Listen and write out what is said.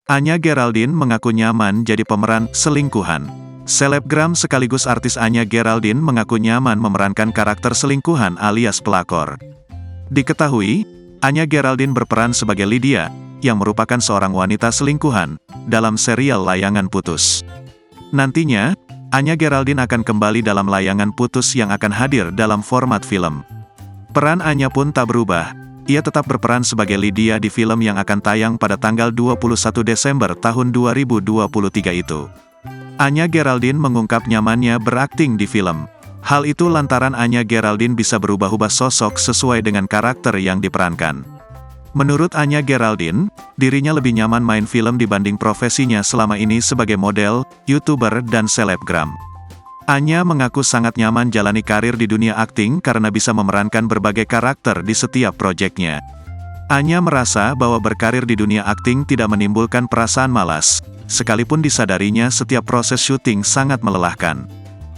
Anya Geraldine mengaku nyaman jadi pemeran selingkuhan. Selebgram sekaligus artis Anya Geraldine mengaku nyaman memerankan karakter selingkuhan alias pelakor. Diketahui, Anya Geraldine berperan sebagai Lydia, yang merupakan seorang wanita selingkuhan, dalam serial Layangan Putus. Nantinya, Anya Geraldine akan kembali dalam Layangan Putus yang akan hadir dalam format film. Peran Anya pun tak berubah. Ia tetap berperan sebagai Lydia di film yang akan tayang pada tanggal 21 Desember tahun 2023 itu. Anya Geraldine mengungkap nyamannya berakting di film. Hal itu lantaran Anya Geraldine bisa berubah-ubah sosok sesuai dengan karakter yang diperankan. Menurut Anya Geraldine, dirinya lebih nyaman main film dibanding profesinya selama ini sebagai model, YouTuber, dan selebgram. Anya mengaku sangat nyaman jalani karir di dunia akting karena bisa memerankan berbagai karakter di setiap proyeknya. Anya merasa bahwa berkarir di dunia akting tidak menimbulkan perasaan malas, sekalipun disadarinya setiap proses syuting sangat melelahkan.